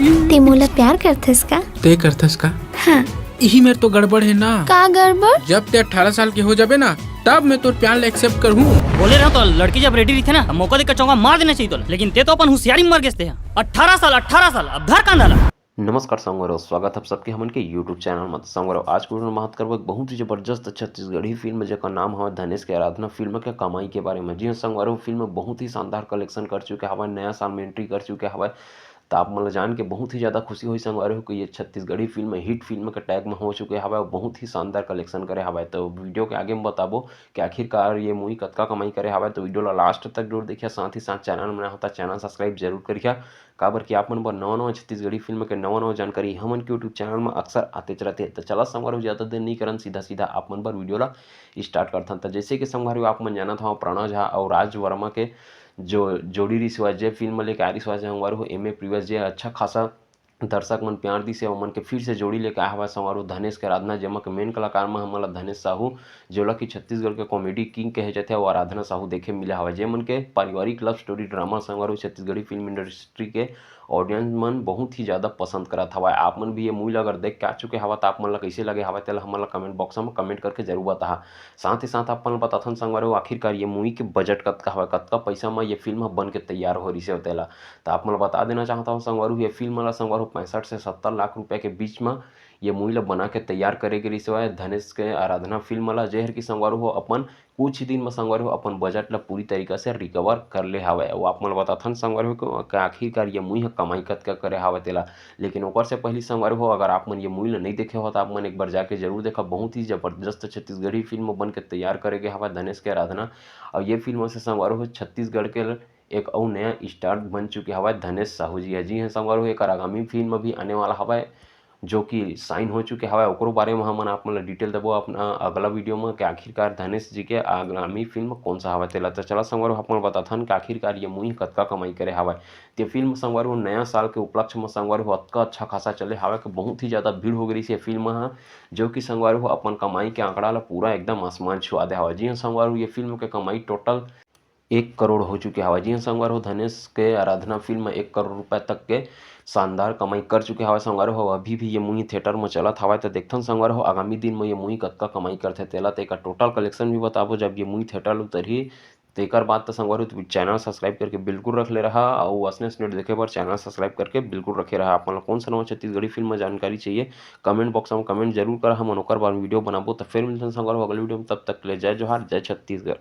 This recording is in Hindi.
ते मोला प्यार करथस का? ते करथस का? हाँ। यही में तो गड़बड़ है ना। का गड़बड़? जब ते 18 साल के हो जाबे ना तब मैं तो प्यार ले एक्सेप्ट करूँ। बोले रहा तो लड़की जब रेडी रही थे ना मौका देकर चौका मार देना चाहिए तो, लेकिन ते तो अपन होशियारी में मर गए थे। 18 साल अब धर कांदा ला। नमस्कार संगवारो, स्वागत है सबके हमन के यूट्यूब चैनल में। संगवारो आज के वीडियो में बात करब एक बहुत ही जबरदस्त छत्तीसगढ़ी फिल्म जेका नाम है धनेश के आराधना। फिल्म के कमाई के बारे में। जी हाँ संगवारो, फिल्म बहुत ही शानदार कलेक्शन कर चुके हवा, नया साल में एंट्री कर चुके हवा। तो आप मतलब जान के बहुत ही ज़्यादा खुशी हुई संगवारो कि ये छत्तीसगढ़ी फिल्म हिट फिल्म के टैग में हो चुके हवा, बहुत ही शानदार कलेक्शन करे हवा। तो वीडियो के आगे में बताबो कि आखिरकार ये मूवी कतका कमाई करे हवा। तो वीडियो ला लास्ट तक जरूर देखिए, साथ ही साथ चैनल में होता चैनल सब्सक्राइब जरूर करिए। काबर कि आप मन बर नवा छत्तीसगढ़ी फिल्म के नवा जानकारी हमन के यूट्यूब चैनल में अक्सर आते रहते। तो चला संगवारो ज़्यादा देर नहीं करन, सीधा आप मन बर वीडियो ला स्टार्ट करथन। तो जैसे कि संगवारो आप मन जानत हवा, प्रणव झा और राज वर्मा के जो जोड़ी रिश्वा जे फिल्म लेके आ रिश्वा संगवारो एम ए प्रीवियस जे अच्छा खासा दर्शक मन प्यार दी से मन के फिर से जोड़ी लेके आया हुआ संगवारो धनेश के आराधना, जेमा के मेन कलाकार में हमला धनेश साहू जोला की छत्तीसगढ़ के कॉमेडी किंग कहे जाते हैं, वो आराधना साहू देखे मिले हवा। जे मन के पारिवारिक लव स्टोरी ड्रामा संगवारो छत्तीसगढ़ी फिल्म इंडस्ट्री के ऑडियंस मन बहुत ही ज़्यादा पसंद करत हवा। आप मन भी ये मूवी अगर देख के आ चुके हवा तो आप मन ला कैसे लगे हवा तेला हमन ला कमेंट बॉक्स में कमेंट करके जरूर बता। साथ ही साथ अपन बताथन संगवारो आखिरकार ये मूवी के बजट कतका हवा, कतका पैसा में ये फिल्म बन के तैयार हो रही से तेला। तो आप मन बता देना चाहता हूँ संगवारो, ये फिल्म ला संगवारो 65 से 70 लाख रुपए के बीच में ये मूवी ला बना के तैयार करे के रिश्वा धनेश के आराधना फिल्म ला, जेहर की संगवारो हो अपन कुछ ही दिन में संगवारो अपन बजट ला पूरी तरीका से रिकवर कर ले हवे। वो आप मन बताथन संगवारो को आखिरकार ये मूवी कमाई कतका करे हवे तेला। लेकिन ओकर से पहले संगवारो हो, अगर आप मन ये मूवी ला नहीं देखे हो तो आप मन एक बार जाके जरूर देखा। बहुत ही जबरदस्त छत्तीसगढ़ी फिल्म बन के तैयार करे गए हवा धनेश के आराधना। और ये फिल्म से संगवारो हो छत्तीसगढ़ के एक और नया स्टार बन चुके हवा धनेश साहू जी है। जी हाँ संगवारो, एक आगामी फिल्म भी आने वाला हवा जो कि साइन हो चुके हवा। ओकरो बारे में हमन आप मन डिटेल देबो अपना अगला वीडियो में कि आखिरकार धनेश जी के आगामी फिल्म कौन सा हवा तेला। तो चला संगवारो आप मन बताथन कि आखिरकार ये मूवी कतका कमाई करे हवा। ते फिल्म संगवारो नया साल के उपलक्ष्य में संगवारो अतका अच्छा खासा चले हवा कि बहुत ही ज़्यादा भीड़ हो गई से फिल्म हाँ, जो कि संगवारो अपन कमाई के आंकड़ा ला पूरा एकदम आसमान छुआ दे हवा। जी हाँ संगवारो, ये फिल्म के कमाई टोटल 1 करोड़ हो चुके हवा। जी हाँ संगवारो, धनेश के आराधना फिल्म 1 करोड़ रुपए तक के शानदार कमाई कर चुके हवा संगवारो हो। अभी भी ये मूवी थिएटर में चलत हवा। तो देखथन संगवारो हो आगामी दिन में ये मूवी कतका कमाई करथे तेला। तो एक टोटल कलेक्शन भी बताबो जब ये मूवी थिएटर उतरही। तो एक बात तो संगवारो चैनल सब्सक्राइब करके बिल्कुल रख ले रहा और असने देखे पर चैनल सब्सक्राइब करके बिल्कुल रखे रहा। आप कौन सा नवा छत्तीसगढ़ी फिल्म में जानकारी चाहिए कमेंट बॉक्स में कमेंट जरूर करा, हम ओकर बाद वीडियो बनाबो। तो फिर मिलते हैं संगवारो अगले वीडियो में, तब तक ले जय जोहार, जय छत्तीसगढ़।